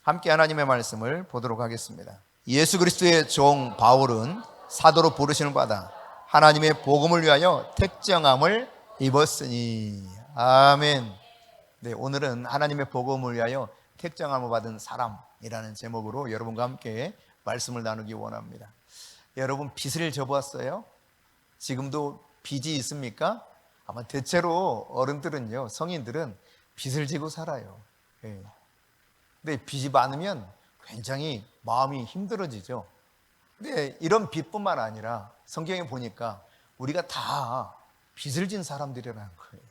함께 하나님의 말씀을 보도록 하겠습니다. 예수 그리스도의 종 바울은 사도로 부르심을 받아 하나님의 복음을 위하여 택정함을 입었으니. 아멘. 네, 오늘은 하나님의 복음을 위하여 택정함을 받은 사람이라는 제목으로 여러분과 함께 말씀을 나누기 원합니다. 여러분, 빚을 져보았어요? 지금도 빚이 있습니까? 아마 대체로 어른들은요, 성인들은 빚을 지고 살아요. 네. 근데 빚이 많으면 굉장히 마음이 힘들어지죠. 근데 이런 빚뿐만 아니라 성경에 보니까 우리가 다 빚을 진 사람들이라는 거예요.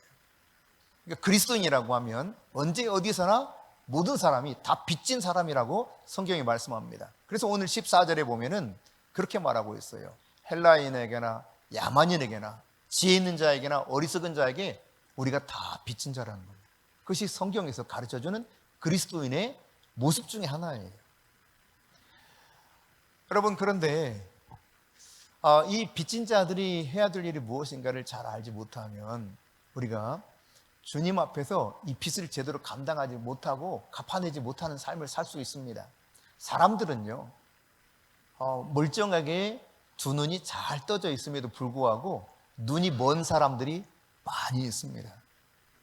그러니까 그리스도인이라고 하면 언제 어디서나 모든 사람이 다 빚진 사람이라고 성경이 말씀합니다. 그래서 오늘 14절에 보면은 그렇게 말하고 있어요. 헬라인에게나 야만인에게나 지혜 있는 자에게나 어리석은 자에게 우리가 다 빚진 자라는 거예요. 그것이 성경에서 가르쳐주는 그리스도인의 모습 중에 하나예요. 여러분, 그런데 이 빚진 자들이 해야 될 일이 무엇인가를 잘 알지 못하면 우리가 주님 앞에서 이 빚을 제대로 감당하지 못하고 갚아내지 못하는 삶을 살 수 있습니다. 사람들은요, 멀쩡하게 두 눈이 잘 떠져 있음에도 불구하고 눈이 먼 사람들이 많이 있습니다.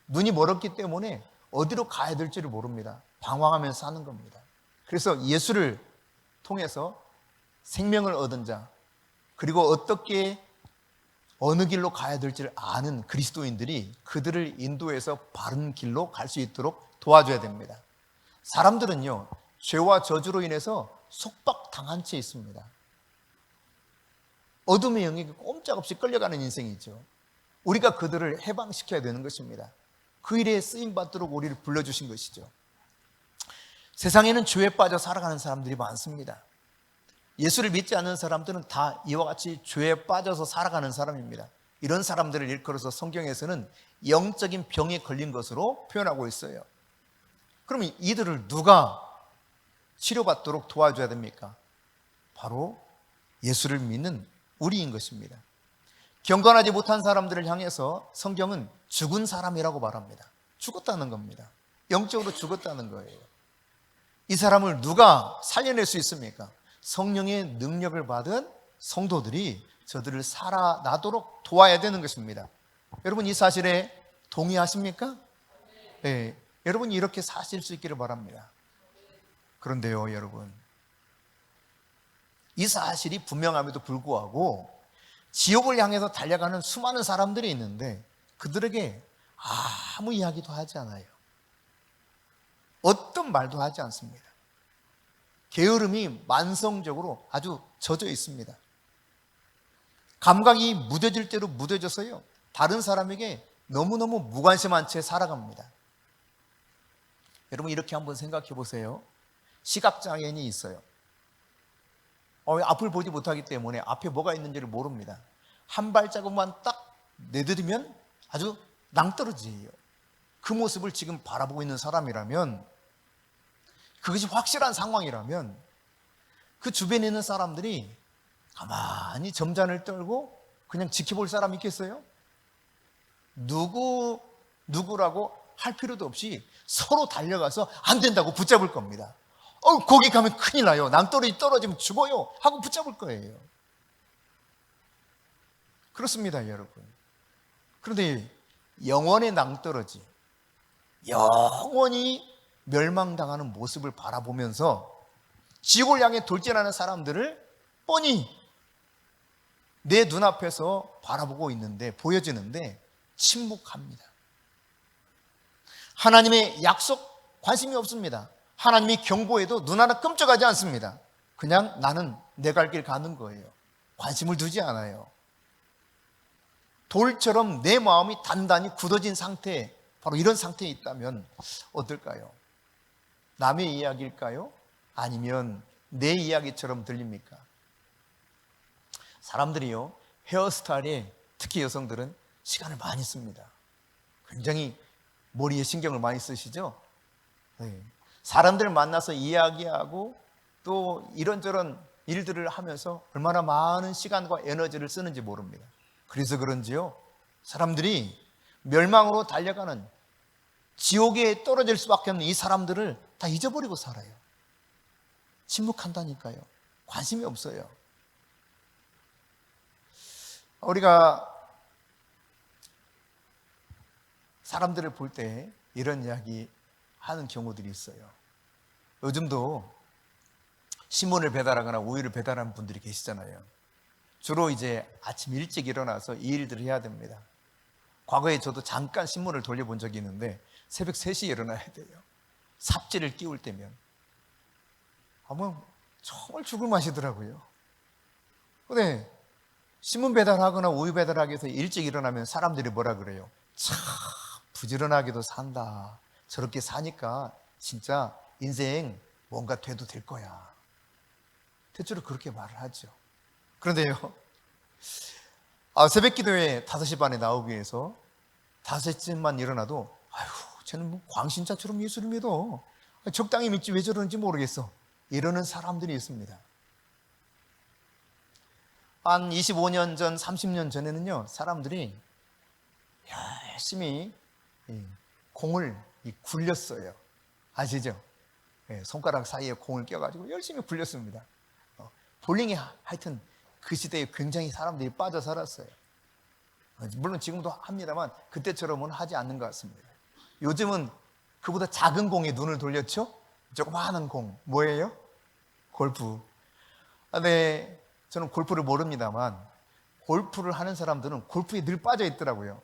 눈이 멀었기 때문에 어디로 가야 될지를 모릅니다. 방황하면서 사는 겁니다. 그래서 예수를 통해서 생명을 얻은 자, 그리고 어떻게 어느 길로 가야 될지를 아는 그리스도인들이 그들을 인도해서 바른 길로 갈 수 있도록 도와줘야 됩니다. 사람들은요, 죄와 저주로 인해서 속박당한 채 있습니다. 어둠의 영역에 꼼짝없이 끌려가는 인생이죠. 우리가 그들을 해방시켜야 되는 것입니다. 그 일에 쓰임받도록 우리를 불러주신 것이죠. 세상에는 죄에 빠져 살아가는 사람들이 많습니다. 예수를 믿지 않는 사람들은 다 이와 같이 죄에 빠져서 살아가는 사람입니다. 이런 사람들을 일컬어서 성경에서는 영적인 병에 걸린 것으로 표현하고 있어요. 그러면 이들을 누가 치료받도록 도와줘야 됩니까? 바로 예수를 믿는 우리인 것입니다. 경건하지 못한 사람들을 향해서 성경은 죽은 사람이라고 말합니다. 죽었다는 겁니다. 영적으로 죽었다는 거예요. 이 사람을 누가 살려낼 수 있습니까? 성령의 능력을 받은 성도들이 저들을 살아나도록 도와야 되는 것입니다. 여러분, 이 사실에 동의하십니까? 네, 여러분이 이렇게 사실 수 있기를 바랍니다. 그런데요, 여러분, 이 사실이 분명함에도 불구하고 지옥을 향해서 달려가는 수많은 사람들이 있는데 그들에게 아무 이야기도 하지 않아요. 어떤 말도 하지 않습니다. 게으름이 만성적으로 아주 젖어 있습니다. 감각이 무뎌질 대로 무뎌져서요, 다른 사람에게 너무너무 무관심한 채 살아갑니다. 여러분, 이렇게 한번 생각해 보세요. 시각장애인이 있어요. 앞을 보지 못하기 때문에 앞에 뭐가 있는지를 모릅니다. 한 발자국만 딱 내디디면 아주 낭떠러지예요. 그 모습을 지금 바라보고 있는 사람이라면, 그것이 확실한 상황이라면 그 주변에 있는 사람들이 가만히 점잔을 떨고 그냥 지켜볼 사람이 있겠어요? 누구라고 할 필요도 없이 서로 달려가서 안 된다고 붙잡을 겁니다. 거기 가면 큰일 나요. 낭떠러지 떨어지면 죽어요 하고 붙잡을 거예요. 그렇습니다, 여러분. 그런데 영원의 낭떠러지, 영원히 멸망당하는 모습을 바라보면서 지옥을 향해 돌진하는 사람들을 뻔히 내 눈앞에서 바라보고 있는데, 보여지는데 침묵합니다. 하나님의 약속 관심이 없습니다. 하나님이 경고해도 눈 하나 끔찍하지 않습니다. 그냥 나는 내 갈 길 가는 거예요. 관심을 두지 않아요. 돌처럼 내 마음이 단단히 굳어진 상태, 바로 이런 상태에 있다면 어떨까요? 남의 이야기일까요? 아니면 내 이야기처럼 들립니까? 사람들이요, 헤어스타일에 특히 여성들은 시간을 많이 씁니다. 굉장히 머리에 신경을 많이 쓰시죠? 네. 사람들을 만나서 이야기하고 또 이런저런 일들을 하면서 얼마나 많은 시간과 에너지를 쓰는지 모릅니다. 그래서 그런지요, 사람들이 멸망으로 달려가는 지옥에 떨어질 수밖에 없는 이 사람들을 다 잊어버리고 살아요. 침묵한다니까요. 관심이 없어요. 우리가 사람들을 볼 때 이런 이야기 하는 경우들이 있어요. 요즘도 신문을 배달하거나 우유를 배달하는 분들이 계시잖아요. 주로 이제 아침 일찍 일어나서 이 일들을 해야 됩니다. 과거에 저도 잠깐 신문을 돌려본 적이 있는데 새벽 3시에 일어나야 돼요. 삽질을 끼울 때면. 정말 죽을 맛이더라고요. 근데 신문 배달하거나 우유 배달하기 위해서 일찍 일어나면 사람들이 뭐라 그래요? 참 부지런하게도 산다. 저렇게 사니까 진짜 인생 뭔가 돼도 될 거야. 대체로 그렇게 말을 하죠. 그런데요, 새벽 기도에 5시 반에 나오기 위해서 5시쯤만 일어나도 쟤는 뭐 광신자처럼 예수를 믿어. 적당히 믿지 왜 저러는지 모르겠어. 이러는 사람들이 있습니다. 한 25년 전, 30년 전에는요, 사람들이 열심히 공을 굴렸어요. 아시죠? 손가락 사이에 공을 껴가지고 열심히 굴렸습니다. 볼링이 하여튼 그 시대에 굉장히 사람들이 빠져 살았어요. 물론 지금도 합니다만 그때처럼은 하지 않는 것 같습니다. 요즘은 그보다 작은 공에 눈을 돌렸죠? 조그마한 공, 뭐예요? 골프. 네, 저는 골프를 모릅니다만 골프를 하는 사람들은 골프에 늘 빠져 있더라고요.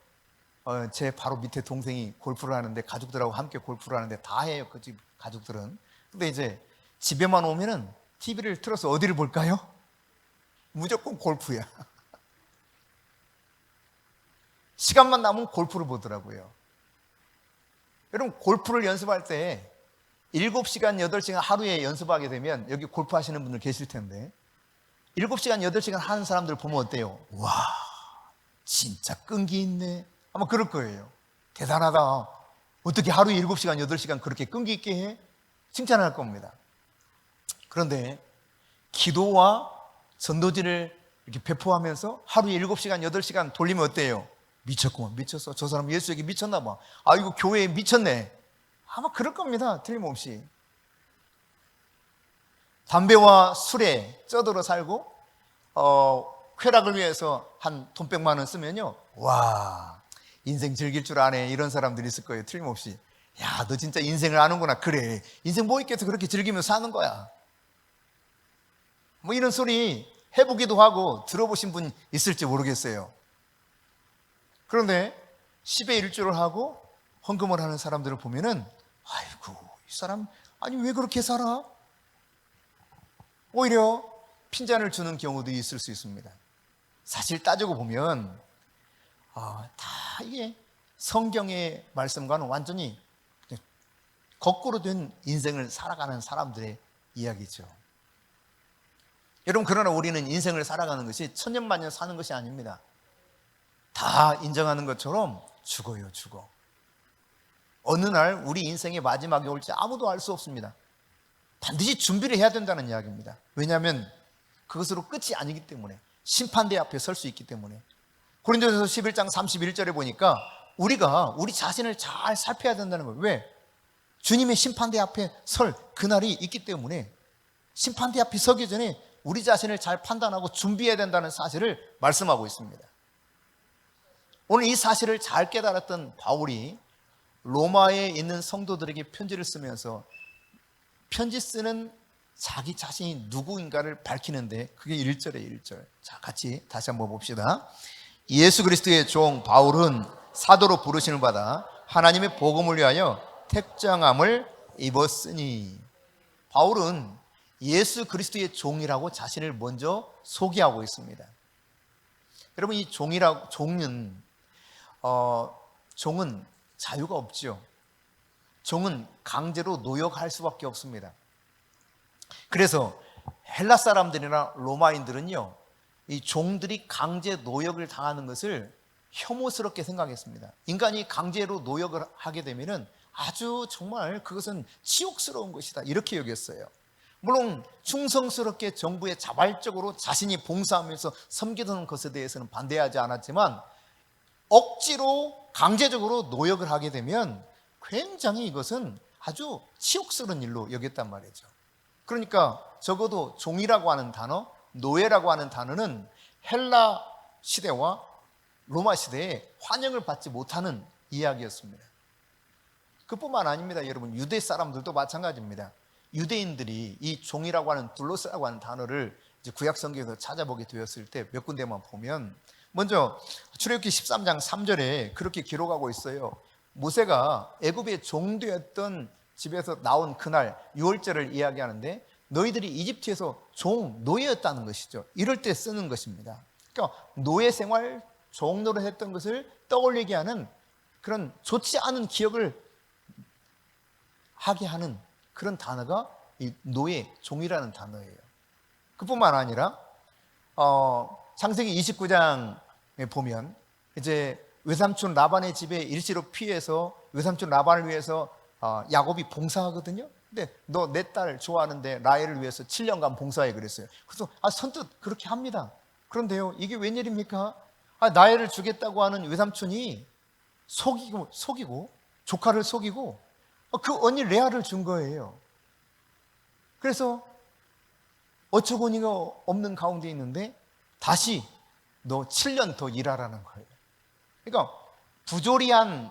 제 바로 밑에 동생이 골프를 하는데 가족들하고 함께 골프를 하는데 다 해요, 그 집 가족들은. 근데 이제 집에만 오면은 TV를 틀어서 어디를 볼까요? 무조건 골프야. 시간만 남으면 골프를 보더라고요. 여러분, 골프를 연습할 때 7시간, 8시간 하루에 연습하게 되면, 여기 골프 하시는 분들 계실 텐데 7시간, 8시간 하는 사람들 보면 어때요? 와, 진짜 끈기 있네. 아마 그럴 거예요. 대단하다. 어떻게 하루에 7시간, 8시간 그렇게 끈기 있게 해? 칭찬할 겁니다. 그런데 기도와 전도지를 이렇게 배포하면서 하루에 7시간, 8시간 돌리면 어때요? 미쳤구만, 미쳤어. 저 사람 예수에게 미쳤나 봐. 이거 교회에 미쳤네. 아마 그럴 겁니다. 틀림없이. 담배와 술에 쩌들어 살고 쾌락을 위해서 한 돈 100만 원 쓰면요, 와, 인생 즐길 줄 아네. 이런 사람들이 있을 거예요. 틀림없이. 야, 너 진짜 인생을 아는구나. 그래, 인생 뭐 있겠어. 그렇게 즐기면서 사는 거야. 뭐 이런 소리 해보기도 하고 들어보신 분 있을지 모르겠어요. 그런데 10의 1조를 하고 헌금을 하는 사람들을 보면은, 아이고, 이 사람 아니 왜 그렇게 살아? 오히려 핀잔을 주는 경우도 있을 수 있습니다. 사실 따지고 보면 다 이게 성경의 말씀과는 완전히 거꾸로 된 인생을 살아가는 사람들의 이야기죠. 여러분, 그러나 우리는 인생을 살아가는 것이 천년만년 사는 것이 아닙니다. 다 인정하는 것처럼 죽어요, 죽어. 어느 날 우리 인생의 마지막이 올지 아무도 알 수 없습니다. 반드시 준비를 해야 된다는 이야기입니다. 왜냐하면 그것으로 끝이 아니기 때문에, 심판대 앞에 설 수 있기 때문에. 고린도전서 11장 31절에 보니까 우리가 우리 자신을 잘 살펴야 된다는 거예요. 왜? 주님의 심판대 앞에 설 그날이 있기 때문에 심판대 앞에 서기 전에 우리 자신을 잘 판단하고 준비해야 된다는 사실을 말씀하고 있습니다. 오늘 이 사실을 잘 깨달았던 바울이 로마에 있는 성도들에게 편지를 쓰면서 편지 쓰는 자기 자신이 누구인가를 밝히는데, 그게 1절에 1절. 자, 같이 다시 한번 봅시다. 예수 그리스도의 종 바울은 사도로 부르심을 받아 하나님의 복음을 위하여 택정함을 입었으니. 바울은 예수 그리스도의 종이라고 자신을 먼저 소개하고 있습니다. 여러분, 이 종은 자유가 없죠. 종은 강제로 노역할 수밖에 없습니다. 그래서 헬라 사람들이나 로마인들은요, 이 종들이 강제 노역을 당하는 것을 혐오스럽게 생각했습니다. 인간이 강제로 노역을 하게 되면은 아주 정말 그것은 치욕스러운 것이다, 이렇게 여겼어요. 물론 충성스럽게 정부에 자발적으로 자신이 봉사하면서 섬기던 것에 대해서는 반대하지 않았지만, 억지로 강제적으로 노역을 하게 되면 굉장히 이것은 아주 치욕스러운 일로 여겼단 말이죠. 그러니까 적어도 종이라고 하는 단어, 노예라고 하는 단어는 헬라 시대와 로마 시대에 환영을 받지 못하는 이야기였습니다. 그뿐만 아닙니다. 여러분, 유대 사람들도 마찬가지입니다. 유대인들이 이 종이라고 하는 둘로스라고 하는 단어를 이제 구약 성경에서 찾아보게 되었을 때 몇 군데만 보면, 먼저 출애굽기 13장 3절에 그렇게 기록하고 있어요. 모세가 애굽의 종되었던 집에서 나온 그날 유월절을 이야기하는데, 너희들이 이집트에서 노예였다는 것이죠. 이럴 때 쓰는 것입니다. 그러니까 노예 생활, 종노릇 했던 것을 떠올리게 하는 그런 좋지 않은 기억을 하게 하는 그런 단어가 이 노예, 종이라는 단어예요. 그뿐만 아니라 창세기 29장에 보면 이제 외삼촌 라반의 집에 일시로 피해서 외삼촌 라반을 위해서 야곱이 봉사하거든요. 근데 너 내 딸 좋아하는데 라헬을 위해서 7년간 봉사해 그랬어요. 그래서 선뜻 그렇게 합니다. 그런데요, 이게 웬일입니까? 라헬을 주겠다고 하는 외삼촌이 속이고 조카를 속이고 그 언니 레아를 준 거예요. 그래서 어처구니가 없는 가운데 있는데 다시 너 7년 더 일하라는 거예요. 그러니까 부조리한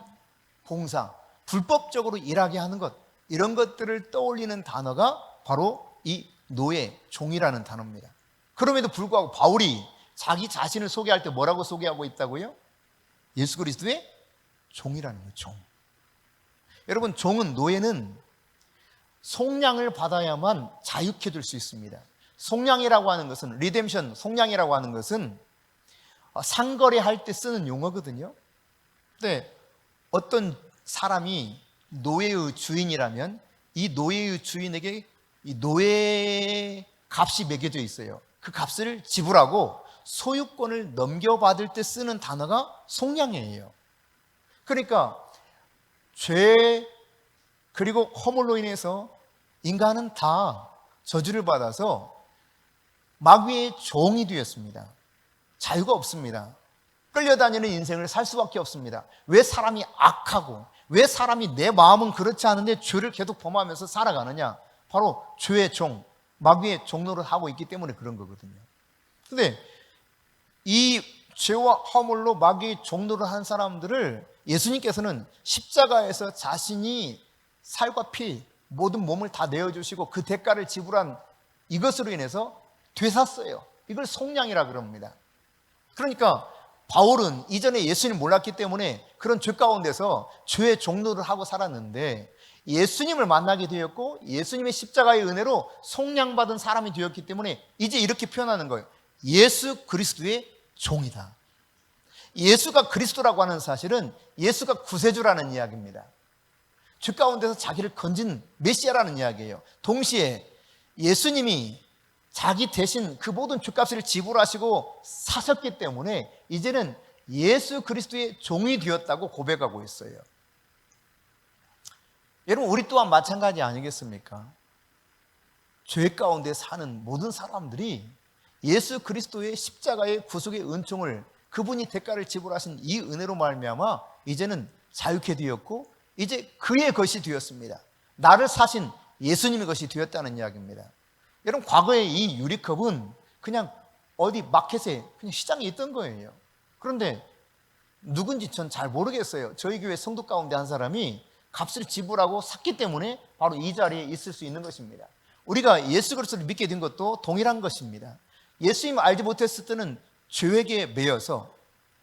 봉사, 불법적으로 일하게 하는 것, 이런 것들을 떠올리는 단어가 바로 이 노예, 종이라는 단어입니다. 그럼에도 불구하고 바울이 자기 자신을 소개할 때 뭐라고 소개하고 있다고요? 예수 그리스도의 종이라는 거예요. 종. 여러분, 종은, 노예는 속량을 받아야만 자유케 될 수 있습니다. 속량이라고 하는 것은, 리뎀션, 속량이라고 하는 것은 상거래할 때 쓰는 용어거든요. 근데 어떤 사람이 노예의 주인이라면 이 노예의 주인에게 이 노예 값이 매겨져 있어요. 그 값을 지불하고 소유권을 넘겨받을 때 쓰는 단어가 속량이에요. 그러니까 죄 그리고 허물로 인해서 인간은 다 저주를 받아서 마귀의 종이 되었습니다. 자유가 없습니다. 끌려다니는 인생을 살 수밖에 없습니다. 왜 사람이 악하고 왜 사람이 내 마음은 그렇지 않은데 죄를 계속 범하면서 살아가느냐? 바로 죄의 종, 마귀의 종노릇 하고 있기 때문에 그런 거거든요. 근데 이 죄와 허물로 마귀의 종노릇 한 사람들을 예수님께서는 십자가에서 자신이 살과 피, 모든 몸을 다 내어주시고 그 대가를 지불한 이것으로 인해서 되샀어요. 이걸 속량이라 그럽니다. 그러니까 바울은 이전에 예수님을 몰랐기 때문에 그런 죄 가운데서 죄의 종노를 하고 살았는데, 예수님을 만나게 되었고 예수님의 십자가의 은혜로 속량받은 사람이 되었기 때문에 이제 이렇게 표현하는 거예요. 예수 그리스도의 종이다. 예수가 그리스도라고 하는 사실은 예수가 구세주라는 이야기입니다. 죄 가운데서 자기를 건진 메시아라는 이야기예요. 동시에 예수님이 자기 대신 그 모든 죄값을 지불하시고 사셨기 때문에 이제는 예수 그리스도의 종이 되었다고 고백하고 있어요. 여러분, 우리 또한 마찬가지 아니겠습니까? 죄 가운데 사는 모든 사람들이 예수 그리스도의 십자가의 구속의 은총을, 그분이 대가를 지불하신 이 은혜로 말미암아 이제는 자유케 되었고 이제 그의 것이 되었습니다. 나를 사신 예수님의 것이 되었다는 이야기입니다. 여러분, 과거에 이 유리컵은 그냥 어디 마켓에 그냥 시장에 있던 거예요. 그런데 누군지 전 잘 모르겠어요. 저희 교회 성도 가운데 한 사람이 값을 지불하고 샀기 때문에 바로 이 자리에 있을 수 있는 것입니다. 우리가 예수 그리스도를 믿게 된 것도 동일한 것입니다. 예수님을 알지 못했을 때는 죄에게 매여서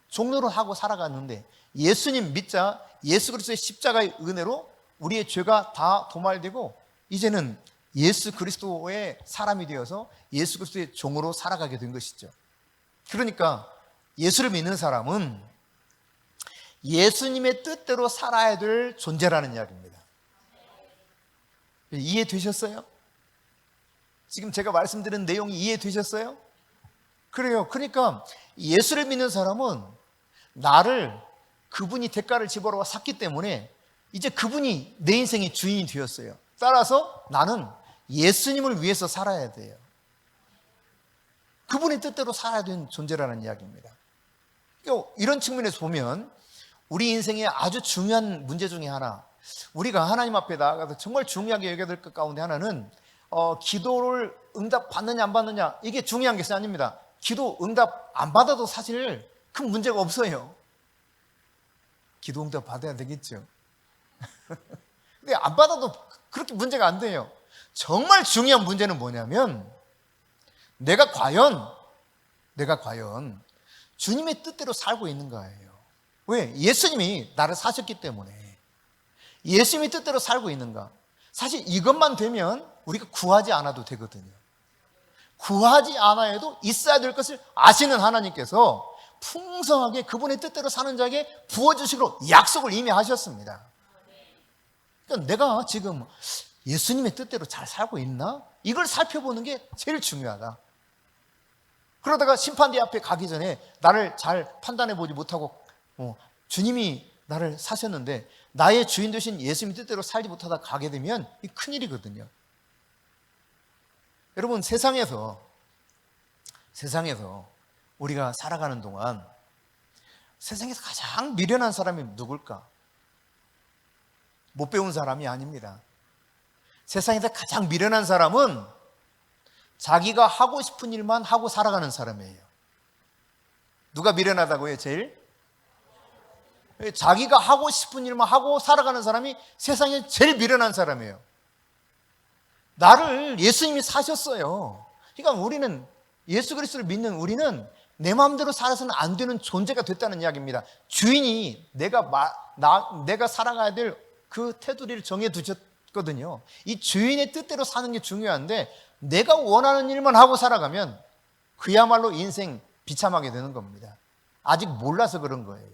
종로를 하고 살아갔는데, 예수님 믿자 예수 그리스도의 십자가의 은혜로 우리의 죄가 다 도말되고 이제는 예수 그리스도의 사람이 되어서 예수 그리스도의 종으로 살아가게 된 것이죠. 그러니까 예수를 믿는 사람은 예수님의 뜻대로 살아야 될 존재라는 이야기입니다. 이해되셨어요? 지금 제가 말씀드린 내용이 이해되셨어요? 그래요. 그러니까 예수를 믿는 사람은 나를, 그분이 대가를 지불하고 샀기 때문에 이제 그분이 내 인생의 주인이 되었어요. 따라서 나는 예수님을 위해서 살아야 돼요. 그분의 뜻대로 살아야 되는 존재라는 이야기입니다. 이런 측면에서 보면 우리 인생의 아주 중요한 문제 중에 하나, 우리가 하나님 앞에 나아가서 정말 중요하게 여겨야 될 것 가운데 하나는 기도를 응답 받느냐 안 받느냐 이게 중요한 것이 아닙니다. 기도 응답 안 받아도 사실 큰 문제가 없어요. 기도 응답 받아야 되겠죠. 근데 안 받아도 그렇게 문제가 안 돼요. 정말 중요한 문제는 뭐냐면 내가 과연 주님의 뜻대로 살고 있는 거예요. 왜? 예수님이 나를 사셨기 때문에. 예수님의 뜻대로 살고 있는가? 사실 이것만 되면 우리가 구하지 않아도 되거든요. 구하지 않아야 해도 있어야 될 것을 아시는 하나님께서 풍성하게 그분의 뜻대로 사는 자에게 부어주시기로 약속을 이미 하셨습니다. 그러니까 내가 지금 예수님의 뜻대로 잘 살고 있나? 이걸 살펴보는 게 제일 중요하다. 그러다가 심판대 앞에 가기 전에 나를 잘 판단해 보지 못하고 주님이 나를 사셨는데 나의 주인 되신 예수님 뜻대로 살지 못하다 가게 되면 이 큰일이거든요. 여러분 세상에서 우리가 살아가는 동안 세상에서 가장 미련한 사람이 누굴까? 못 배운 사람이 아닙니다. 세상에서 가장 미련한 사람은 자기가 하고 싶은 일만 하고 살아가는 사람이에요. 누가 미련하다고요? 제일? 자기가 하고 싶은 일만 하고 살아가는 사람이 세상에 제일 미련한 사람이에요. 나를 예수님이 사셨어요. 그러니까 우리는 예수 그리스도를 믿는 우리는 내 마음대로 살아서는 안 되는 존재가 됐다는 이야기입니다. 주인이 내가 살아가야 될 그 테두리를 정해 두셨거든요. 이 주인의 뜻대로 사는 게 중요한데 내가 원하는 일만 하고 살아가면 그야말로 인생 비참하게 되는 겁니다. 아직 몰라서 그런 거예요.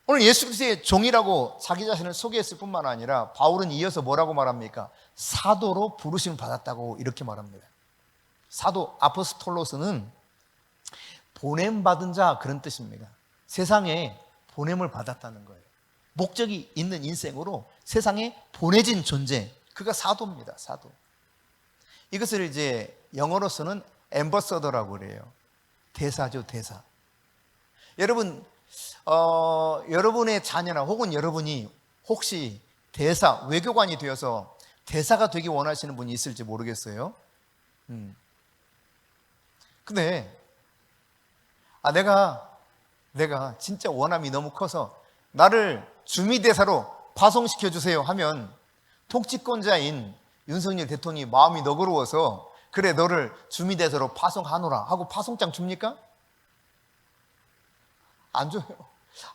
오늘 예수 그리스도의 종이라고 자기 자신을 소개했을 뿐만 아니라 바울은 이어서 뭐라고 말합니까? 사도로 부르심을 받았다고 이렇게 말합니다. 사도 아포스톨로스는 보냄받은 자 그런 뜻입니다. 세상에 보냄을 받았다는 거예요. 목적이 있는 인생으로 세상에 보내진 존재, 그가 사도입니다. 사도. 이것을 이제 영어로서는 앰버서더라고 그래요. 대사죠, 대사. 여러분, 여러분의 자녀나 혹은 여러분이 혹시 대사, 외교관이 되어서 대사가 되기 원하시는 분이 있을지 모르겠어요. 근데 내가 진짜 원함이 너무 커서 나를 주미대사로 파송시켜 주세요 하면 통치권자인 윤석열 대통령이 마음이 너그러워서 그래 너를 주미대사로 파송하노라 하고 파송장 줍니까? 안 줘요.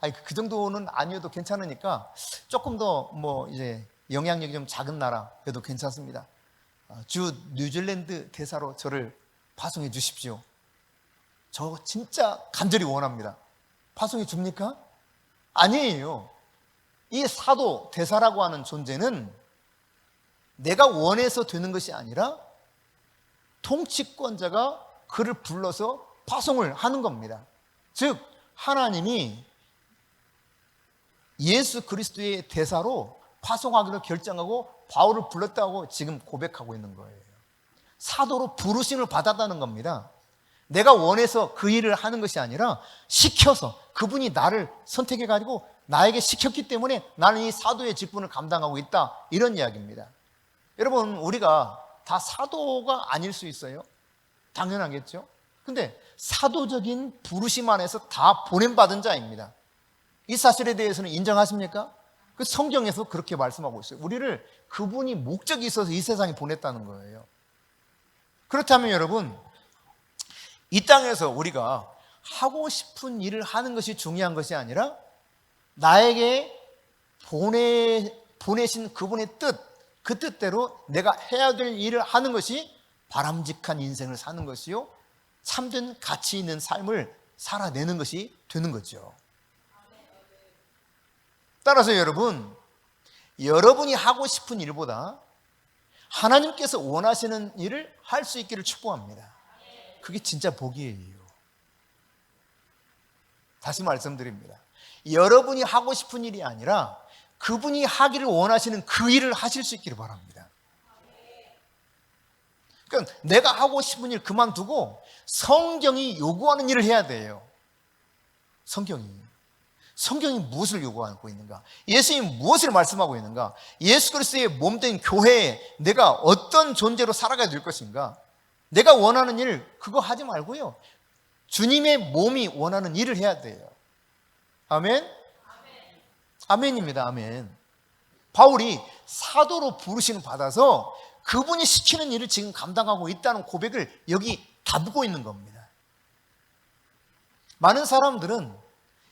아니, 그 정도는 아니어도 괜찮으니까 조금 더 이제 영향력이 좀 작은 나라 그래도 괜찮습니다. 주 뉴질랜드 대사로 저를 파송해 주십시오. 저 진짜 간절히 원합니다. 파송해 줍니까? 아니에요. 이 사도 대사라고 하는 존재는 내가 원해서 되는 것이 아니라 통치권자가 그를 불러서 파송을 하는 겁니다. 즉 하나님이 예수 그리스도의 대사로 파송하기로 결정하고 바울을 불렀다고 지금 고백하고 있는 거예요. 사도로 부르심을 받았다는 겁니다. 내가 원해서 그 일을 하는 것이 아니라 시켜서 그분이 나를 선택해가지고 나에게 시켰기 때문에 나는 이 사도의 직분을 감당하고 있다, 이런 이야기입니다. 여러분, 우리가 다 사도가 아닐 수 있어요? 당연하겠죠. 근데 사도적인 부르심 안에서 다 보냄받은 자입니다. 이 사실에 대해서는 인정하십니까? 그 성경에서 그렇게 말씀하고 있어요. 우리를 그분이 목적이 있어서 이 세상에 보냈다는 거예요. 그렇다면 여러분, 이 땅에서 우리가 하고 싶은 일을 하는 것이 중요한 것이 아니라 나에게 보내신 그분의 뜻, 그 뜻대로 내가 해야 될 일을 하는 것이 바람직한 인생을 사는 것이요, 참된 가치 있는 삶을 살아내는 것이 되는 거죠. 따라서 여러분이 하고 싶은 일보다 하나님께서 원하시는 일을 할 수 있기를 축복합니다. 그게 진짜 복이에요. 다시 말씀드립니다. 여러분이 하고 싶은 일이 아니라 그분이 하기를 원하시는 그 일을 하실 수 있기를 바랍니다. 그러니까 내가 하고 싶은 일 그만두고 성경이 요구하는 일을 해야 돼요. 성경이. 성경이 무엇을 요구하고 있는가? 예수님이 무엇을 말씀하고 있는가? 예수 그리스도의 몸된 교회에 내가 어떤 존재로 살아가야 될 것인가? 내가 원하는 일 그거 하지 말고요, 주님의 몸이 원하는 일을 해야 돼요. 아멘? 아멘입니다. 아멘. 바울이 사도로 부르심을 받아서 그분이 시키는 일을 지금 감당하고 있다는 고백을 여기 담고 있는 겁니다. 많은 사람들은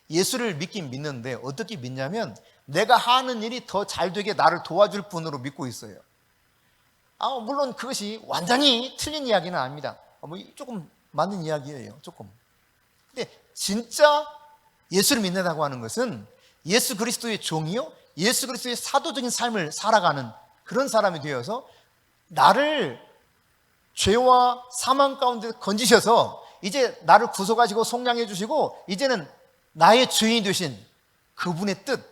예수를 믿긴 믿는데 어떻게 믿냐면 내가 하는 일이 더 잘 되게 나를 도와줄 분으로 믿고 있어요. 물론 그것이 완전히 틀린 이야기는 아닙니다. 조금 맞는 이야기예요. 조금. 근데 진짜 예수를 믿는다고 하는 것은 예수 그리스도의 종이요, 예수 그리스도의 사도적인 삶을 살아가는 그런 사람이 되어서 나를 죄와 사망 가운데 건지셔서 이제 나를 구속하시고 속량해 주시고 이제는 나의 주인이 되신 그분의 뜻,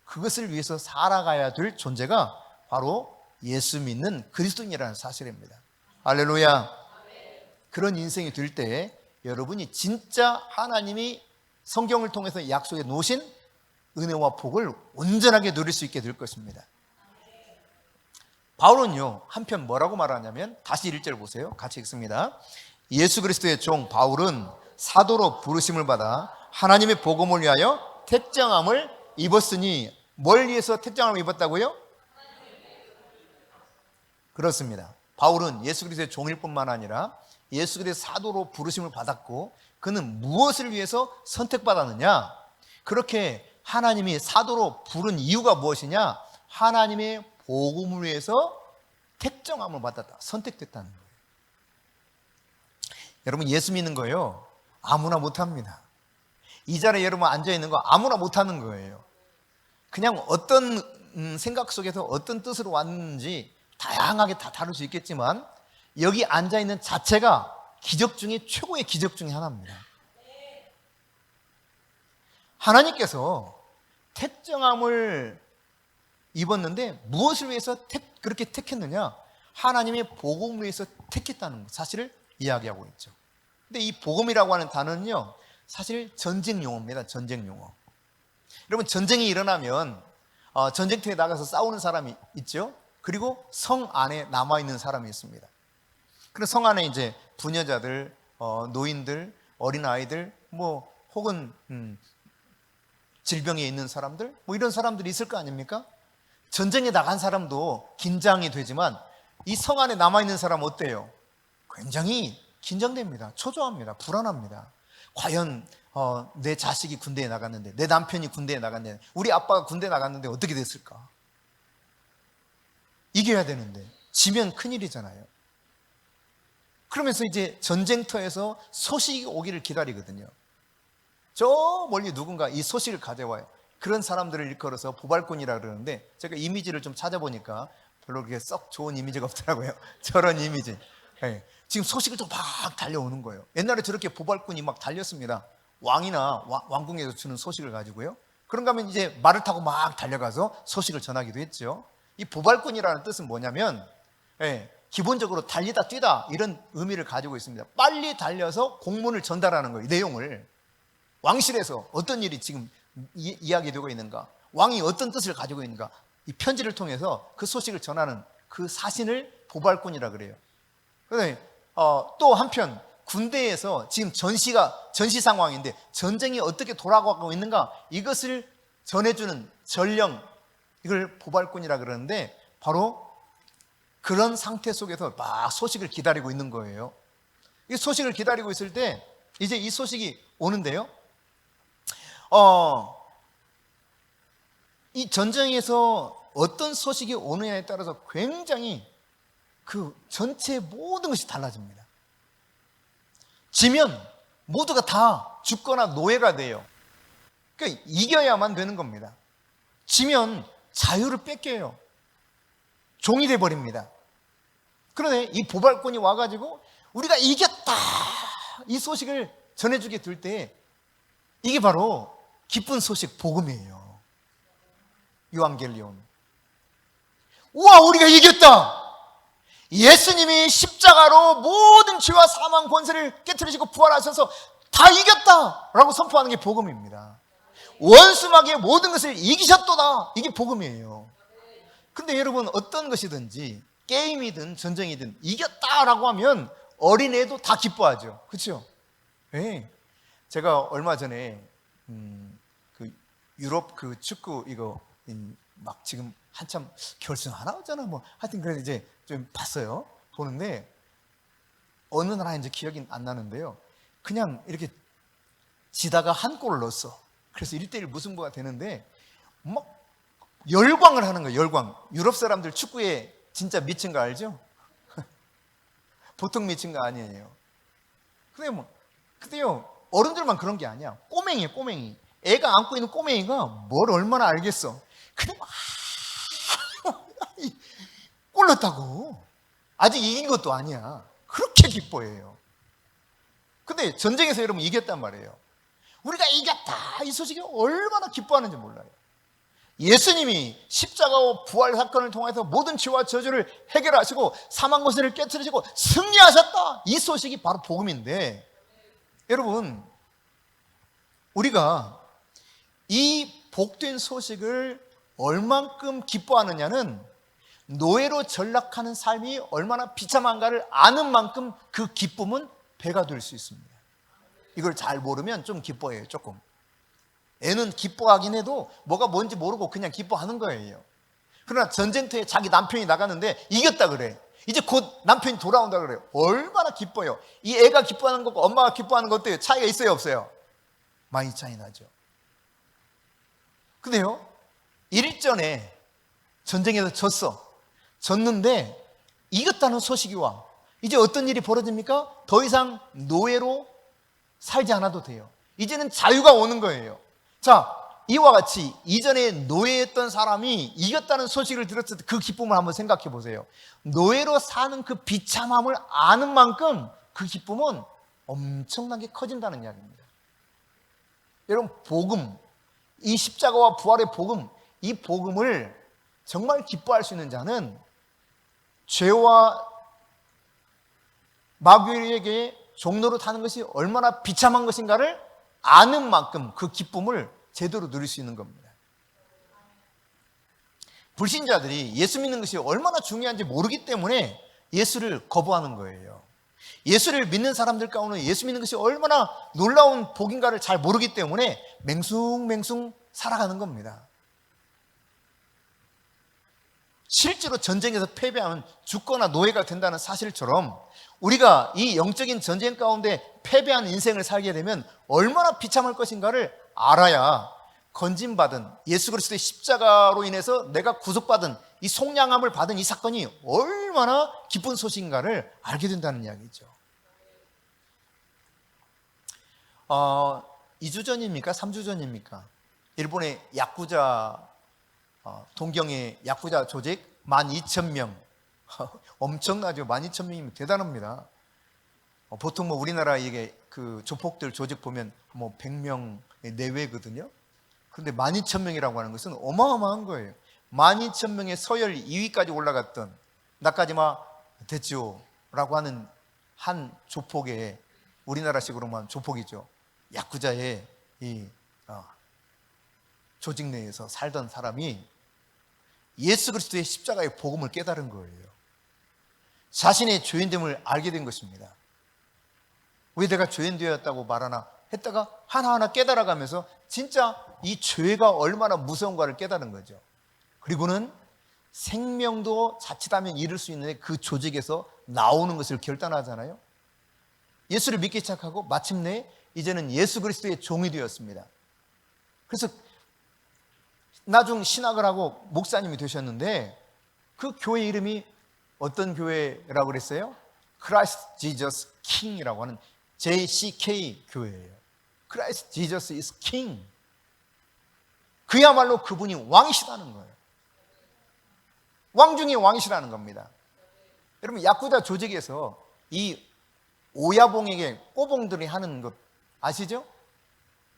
그것을 위해서 살아가야 될 존재가 바로 예수 믿는 그리스도인이라는 사실입니다. 할렐루야. 그런 인생이 될 때 여러분이 진짜 하나님이 성경을 통해서 약속해 놓으신 은혜와 복을 온전하게 누릴 수 있게 될 것입니다. 바울은요, 한편 뭐라고 말하냐면, 다시 1절 보세요. 같이 읽습니다. 예수 그리스도의 종 바울은 사도로 부르심을 받아 하나님의 복음을 위하여 택정함을 입었으니, 뭘 위해서 택정함을 입었다고요? 그렇습니다. 바울은 예수 그리스도의 종일 뿐만 아니라 예수 그리스도의 사도로 부르심을 받았고, 그는 무엇을 위해서 선택받았느냐? 그렇게 하나님이 사도로 부른 이유가 무엇이냐? 하나님의 복음을 위해서 택정함을 받았다, 선택됐다는 거예요. 여러분, 예수 믿는 거요, 아무나 못합니다. 이 자리에 여러분 앉아있는 거 아무나 못하는 거예요. 그냥 어떤 생각 속에서 어떤 뜻으로 왔는지 다양하게 다 다룰 수 있겠지만 여기 앉아있는 자체가 기적 중에 최고의 기적 중에 하나입니다. 하나님께서 택정함을 입었는데 무엇을 위해서 그렇게 택했느냐? 하나님의 복음을 위해서 택했다는 사실을 이야기하고 있죠. 근데 이 복음이라고 하는 단어는요, 사실 전쟁 용어입니다. 전쟁 용어. 여러분, 전쟁이 일어나면 전쟁터에 나가서 싸우는 사람이 있죠. 그리고 성 안에 남아있는 사람이 있습니다. 그래서 성 안에 이제 부녀자들, 노인들, 어린아이들, 혹은 질병에 있는 사람들, 이런 사람들이 있을 거 아닙니까? 전쟁에 나간 사람도 긴장이 되지만 이 성 안에 남아있는 사람은 어때요? 굉장히 긴장됩니다. 초조합니다. 불안합니다. 과연 내 자식이 군대에 나갔는데, 내 남편이 군대에 나갔는데, 우리 아빠가 군대에 나갔는데 어떻게 됐을까? 이겨야 되는데 지면 큰일이잖아요. 그러면서 이제 전쟁터에서 소식이 오기를 기다리거든요. 저 멀리 누군가 이 소식을 가져와요. 그런 사람들을 일컬어서 보발꾼이라 그러는데, 제가 이미지를 좀 찾아보니까 별로 그렇게 썩 좋은 이미지가 없더라고요. 저런 이미지. 네. 지금 소식을 또 막 달려오는 거예요. 옛날에 저렇게 보발꾼이 막 달렸습니다. 왕이나 왕궁에서 주는 소식을 가지고요. 그런가 하면 이제 말을 타고 막 달려가서 소식을 전하기도 했죠. 이 보발꾼이라는 뜻은 뭐냐면, 기본적으로 달리다 뛰다 이런 의미를 가지고 있습니다. 빨리 달려서 공문을 전달하는 거예요. 내용을. 왕실에서 어떤 일이 지금 이야기되고 있는가, 왕이 어떤 뜻을 가지고 있는가, 이 편지를 통해서 그 소식을 전하는 그 사신을 보발꾼이라 그래요. 그런데 또 한편 군대에서 지금 전시 상황인데 전쟁이 어떻게 돌아가고 있는가, 이것을 전해주는 전령, 이걸 보발꾼이라 그러는데, 바로 그런 상태 속에서 막 소식을 기다리고 있는 거예요. 이 소식을 기다리고 있을 때 이제 이 소식이 오는데요, 이 전쟁에서 어떤 소식이 오느냐에 따라서 굉장히 그 전체 모든 것이 달라집니다. 지면 모두가 다 죽거나 노예가 돼요. 그러니까 이겨야만 되는 겁니다. 지면 자유를 뺏겨요. 종이 돼버립니다. 그런데 이 보발꾼이 와가지고 우리가 이겼다, 이 소식을 전해주게 될 때 이게 바로 기쁜 소식, 복음이에요. 유앙겔리온. 우와, 우리가 이겼다! 예수님이 십자가로 모든 죄와 사망 권세를 깨트리시고 부활하셔서 다 이겼다! 라고 선포하는 게 복음입니다. 원수마귀의 모든 것을 이기셨도다. 이게 복음이에요. 근데 여러분, 어떤 것이든지 게임이든 전쟁이든 이겼다라고 하면 어린애도 다 기뻐하죠. 그렇죠? 네. 제가 얼마 전에 그 유럽 그 축구 이거 막 지금 한참 결승 안 나오잖아. 뭐 하여튼 그래서 이제 좀 봤어요. 보는데 어느 나라인지 기억이 안 나는데요. 그냥 이렇게 지다가 한 골을 넣었어. 그래서 1대1 무승부가 되는데 막 열광을 하는 거예요. 열광. 유럽 사람들 축구에 진짜 미친 거 알죠? 보통 미친 거 아니에요. 근데요, 어른들만 그런 게 아니야. 꼬맹이에요, 꼬맹이. 애가 안고 있는 꼬맹이가 뭘 얼마나 알겠어. 그냥 막 골 넣었다고. 아직 이긴 것도 아니야. 그렇게 기뻐해요. 근데 전쟁에서 여러분 이겼단 말이에요. 우리가 이겼다, 이 소식이 얼마나 기뻐하는지 몰라요. 예수님이 십자가와 부활 사건을 통해서 모든 죄와 저주를 해결하시고 사망 권세를 깨트리시고 승리하셨다, 이 소식이 바로 복음인데, 여러분, 우리가 이 복된 소식을 얼만큼 기뻐하느냐는 노예로 전락하는 삶이 얼마나 비참한가를 아는 만큼 그 기쁨은 배가 될 수 있습니다. 이걸 잘 모르면 좀 기뻐해요. 조금. 애는 기뻐하긴 해도 뭐가 뭔지 모르고 그냥 기뻐하는 거예요. 그러나 전쟁터에 자기 남편이 나갔는데 이겼다 그래. 이제 곧 남편이 돌아온다 그래요. 얼마나 기뻐요. 이 애가 기뻐하는 것과 엄마가 기뻐하는 것도 차이가 있어요, 없어요? 많이 차이 나죠. 근데요, 일전에 전쟁에서 졌는데 이겼다는 소식이 와. 이제 어떤 일이 벌어집니까? 더 이상 노예로 살지 않아도 돼요. 이제는 자유가 오는 거예요. 자, 이와 같이 이전에 노예였던 사람이 이겼다는 소식을 들었을 때 그 기쁨을 한번 생각해 보세요. 노예로 사는 그 비참함을 아는 만큼 그 기쁨은 엄청나게 커진다는 이야기입니다. 여러분, 복음, 이 십자가와 부활의 복음, 이 복음을 정말 기뻐할 수 있는 자는 죄와 마귀에게 종로로 타는 것이 얼마나 비참한 것인가를 아는 만큼 그 기쁨을 제대로 누릴 수 있는 겁니다. 불신자들이 예수 믿는 것이 얼마나 중요한지 모르기 때문에 예수를 거부하는 거예요. 예수를 믿는 사람들 가운데 예수 믿는 것이 얼마나 놀라운 복인가를 잘 모르기 때문에 맹숭맹숭 살아가는 겁니다. 실제로 전쟁에서 패배하면 죽거나 노예가 된다는 사실처럼 우리가 이 영적인 전쟁 가운데 패배한 인생을 살게 되면 얼마나 비참할 것인가를 알아야 건진받은 예수 그리스도의 십자가로 인해서 내가 구속받은 이 속량함을 받은 이 사건이 얼마나 기쁜 소식인가를 알게 된다는 이야기죠. 2주 전입니까? 3주 전입니까? 일본의 야쿠자, 동경의 야쿠자 조직 12,000명. 엄청나죠. 12,000명이면 대단합니다. 보통 뭐 우리나라 이게 그 조폭들 조직 보면 뭐 100명 내외거든요. 그런데 12,000명이라고 하는 것은 어마어마한 거예요. 12,000명의 서열 2위까지 올라갔던 나카지마 데치오라고 하는 한 조폭의, 우리나라식으로 말하면 조폭이죠, 야쿠자의 이 조직 내에서 살던 사람이 예수 그리스도의 십자가의 복음을 깨달은 거예요. 자신의 죄인됨을 알게 된 것입니다. 왜 내가 죄인되었다고 말하나 했다가 하나하나 깨달아가면서 진짜 이 죄가 얼마나 무서운가를 깨달은 거죠. 그리고는 생명도 자칫하면 잃을 수 있는 그 조직에서 나오는 것을 결단하잖아요. 예수를 믿기 시작하고 마침내 이제는 예수 그리스도의 종이 되었습니다. 그래서 나중 신학을 하고 목사님이 되셨는데 그 교회 이름이 어떤 교회라고 그랬어요? Christ Jesus King이라고 하는 JCK 교회예요. Christ Jesus is King. 그야말로 그분이 왕이시라는 거예요. 왕 중에 왕이시라는 겁니다. 여러분, 야쿠자 조직에서 이 오야봉에게 꼬봉들이 하는 것 아시죠?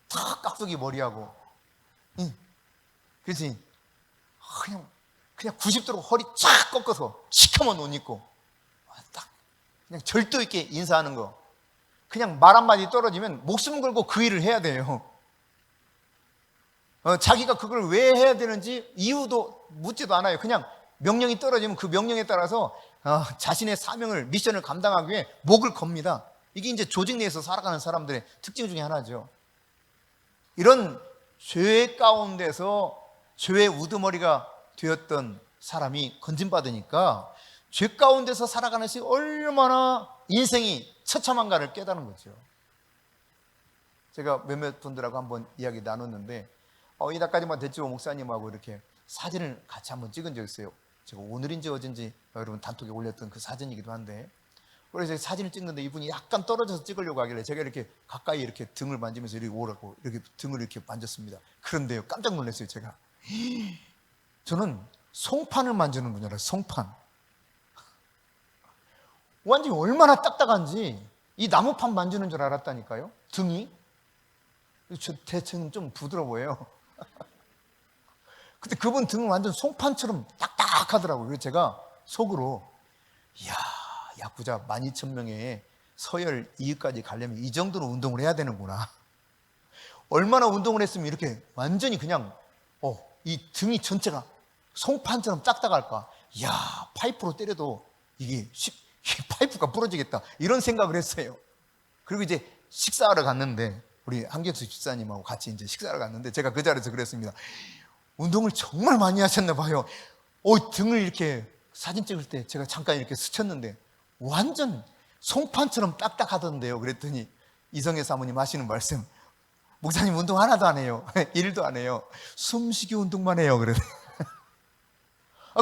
다 깍두기 머리하고, 그렇지? 그냥 90도로 허리 쫙 꺾어서 시커먼 옷 입고 딱 그냥 절도 있게 인사하는 거. 그냥 말 한마디 떨어지면 목숨 걸고 그 일을 해야 돼요. 자기가 그걸 왜 해야 되는지 이유도 묻지도 않아요. 그냥 명령이 떨어지면 그 명령에 따라서 자신의 사명을, 미션을 감당하기 위해 목을 겁니다. 이게 이제 조직 내에서 살아가는 사람들의 특징 중에 하나죠. 이런 죄 가운데서 죄의 우두머리가 되었던 사람이 건진받으니까 죄 가운데서 살아가는 것이 얼마나 인생이 처참한가를 깨달은 거죠. 제가 몇몇 분들하고 한번 이야기 나눴는데 이날까지만 대치호 목사님하고 이렇게 사진을 같이 한번 찍은 적이 있어요. 제가 오늘인지 어젠지 여러분 단톡에 올렸던 그 사진이기도 한데, 그래서 사진을 찍는데 이분이 약간 떨어져서 찍으려고 하길래 제가 이렇게 가까이 이렇게 등을 만지면서 이렇게 오라고 이렇게 등을 이렇게 만졌습니다. 그런데요, 깜짝 놀랐어요. 제가 저는 송판을 만지는 분 줄 알아요. 송판. 완전히 얼마나 딱딱한지 이 나무판 만지는 줄 알았다니까요. 등이. 제 등은 좀 부드러워 보여요. 근데 그분 등은 완전 송판처럼 딱딱하더라고요. 그래서 제가 속으로, 이야, 야구자 12,000명의 서열 2위까지 가려면 이 정도로 운동을 해야 되는구나. 얼마나 운동을 했으면 이렇게 완전히 그냥 이 등이 전체가 송판처럼 딱딱할까. 이야, 파이프로 때려도 이게 파이프가 부러지겠다, 이런 생각을 했어요. 그리고 이제 식사하러 갔는데, 우리 한경수 집사님하고 같이 이제 식사하러 갔는데, 제가 그 자리에서 그랬습니다. 운동을 정말 많이 하셨나 봐요. 등을 이렇게 사진 찍을 때 제가 잠깐 이렇게 스쳤는데 완전 송판처럼 딱딱하던데요. 그랬더니 이성애 사모님 하시는 말씀, 목사님 운동 하나도 안 해요. 일도 안 해요. 숨쉬기 운동만 해요. 그래.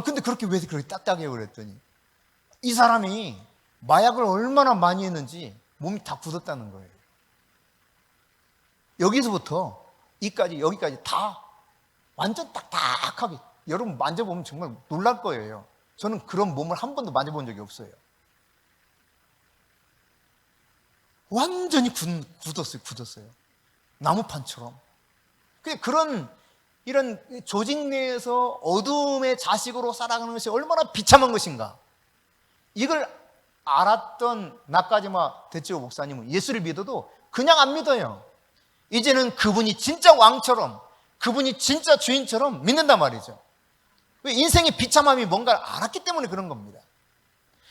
근데 그렇게 왜 그렇게 딱딱해요? 그랬더니 이 사람이 마약을 얼마나 많이 했는지 몸이 다 굳었다는 거예요. 여기서부터 여기까지 다 완전 딱딱하게, 여러분 만져보면 정말 놀랄 거예요. 저는 그런 몸을 한 번도 만져본 적이 없어요. 완전히 굳었어요. 나무판처럼. 이런 조직 내에서 어둠의 자식으로 살아가는 것이 얼마나 비참한 것인가, 이걸 알았던 나까지마 대치호 목사님은 예수를 믿어도 그냥 안 믿어요. 이제는 그분이 진짜 왕처럼, 그분이 진짜 주인처럼 믿는단 말이죠. 인생의 비참함이 뭔가를 알았기 때문에 그런 겁니다.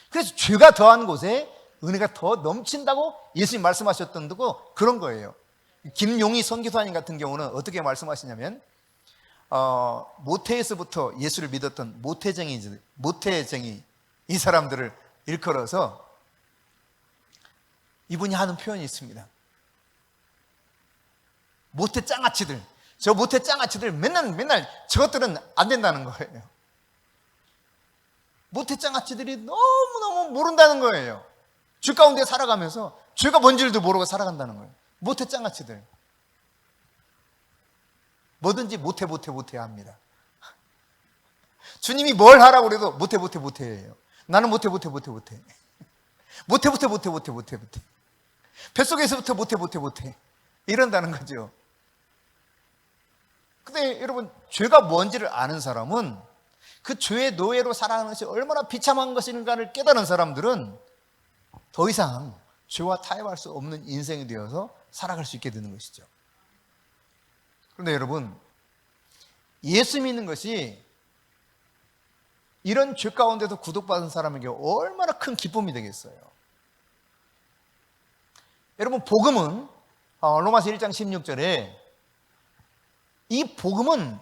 그래서 죄가 더한 곳에 은혜가 더 넘친다고 예수님 말씀하셨던 거, 그런 거예요. 김용희 선교사님 같은 경우는 어떻게 말씀하시냐면, 모태에서부터 예수를 믿었던 모태쟁이 이 사람들을 일컬어서 이분이 하는 표현이 있습니다. 모태 짱아치들, 저 모태 짱아치들 맨날 저것들은 안 된다는 거예요. 모태 짱아치들이 너무너무 모른다는 거예요. 죄 가운데 살아가면서 죄가 뭔지도 모르고 살아간다는 거예요. 모태 짱아치들. 뭐든지 모태 합니다. 주님이 뭘 하라고 그래도 모태예요. 나는 모태. 모태. 뱃속에서부터 모태. 이런다는 거죠. 근데 여러분, 죄가 뭔지를 아는 사람은, 그 죄의 노예로 살아가는 것이 얼마나 비참한 것인가를 깨달은 사람들은 더 이상 죄와 타협할 수 없는 인생이 되어서 살아갈 수 있게 되는 것이죠. 그런데 여러분, 예수 믿는 것이 이런 죄 가운데서 구속받은 사람에게 얼마나 큰 기쁨이 되겠어요. 여러분, 복음은 로마서 1장 16절에 이 복음은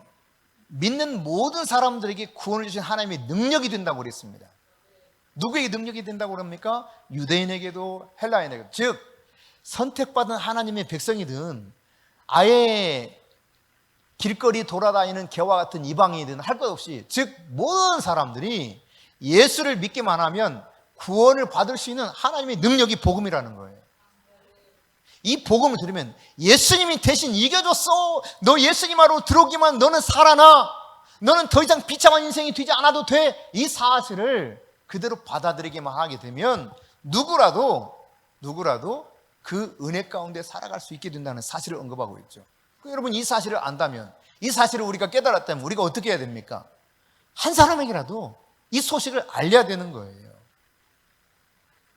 믿는 모든 사람들에게 구원을 주신 하나님의 능력이 된다고 그랬습니다. 누구에게 능력이 된다고 그럽니까? 유대인에게도 헬라인에게도. 즉 선택받은 하나님의 백성이든 아예 길거리 돌아다니는 개와 같은 이방인이든 할 것 없이, 즉 모든 사람들이 예수를 믿기만 하면 구원을 받을 수 있는 하나님의 능력이 복음이라는 거예요. 이 복음을 들으면 예수님이 대신 이겨줬어, 너 예수님하러 들어오기만 너는 살아나, 너는 더 이상 비참한 인생이 되지 않아도 돼, 이 사실을 그대로 받아들이기만 하게 되면 누구라도 그 은혜 가운데 살아갈 수 있게 된다는 사실을 언급하고 있죠. 여러분, 이 사실을 안다면, 이 사실을 우리가 깨달았다면 우리가 어떻게 해야 됩니까? 한 사람에게라도 이 소식을 알려야 되는 거예요.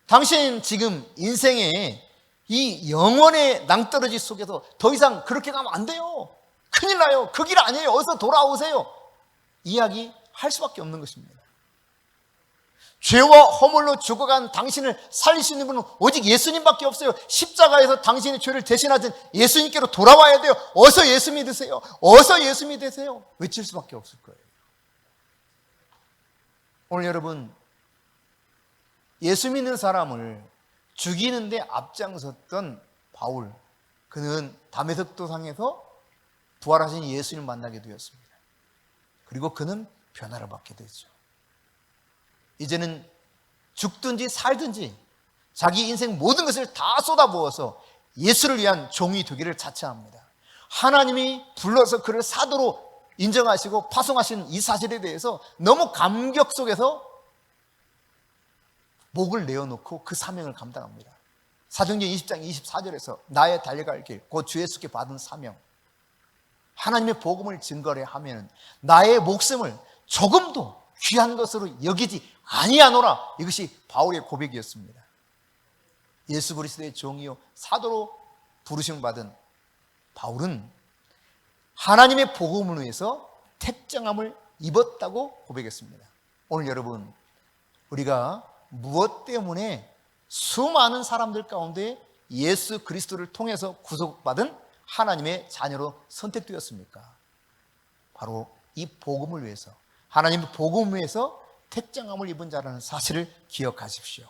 당신 지금 인생에 이 영원의 낭떠러지 속에서 더 이상 그렇게 가면 안 돼요. 큰일 나요. 그 길 아니에요. 어서 돌아오세요. 이야기할 수밖에 없는 것입니다. 죄와 허물로 죽어간 당신을 살릴 수 있는 분은 오직 예수님밖에 없어요. 십자가에서 당신의 죄를 대신하신 예수님께로 돌아와야 돼요. 어서 예수 믿으세요. 어서 예수 믿으세요. 외칠 수밖에 없을 거예요. 오늘 여러분, 예수 믿는 사람을 죽이는데 앞장섰던 바울, 그는 다메섹 도상에서 부활하신 예수님을 만나게 되었습니다. 그리고 그는 변화를 받게 되죠. 이제는 죽든지 살든지 자기 인생 모든 것을 다 쏟아부어서 예수를 위한 종이 되기를 자처합니다. 하나님이 불러서 그를 사도로 인정하시고 파송하신 이 사실에 대해서 너무 감격 속에서 목을 내어놓고 그 사명을 감당합니다. 사도행전 20장 24절에서 나의 달려갈 길, 곧 주 예수께 받은 사명, 하나님의 복음을 증거를 하면 나의 목숨을 조금도 귀한 것으로 여기지 아니하노라. 이것이 바울의 고백이었습니다. 예수 그리스도의 종이요 사도로 부르심을 받은 바울은 하나님의 복음을 위해서 택정함을 입었다고 고백했습니다. 오늘 여러분, 우리가 무엇 때문에 수많은 사람들 가운데 예수 그리스도를 통해서 구속받은 하나님의 자녀로 선택되었습니까? 바로 이 복음을 위해서, 하나님의 복음을 위해서 택정함을 입은 자라는 사실을 기억하십시오.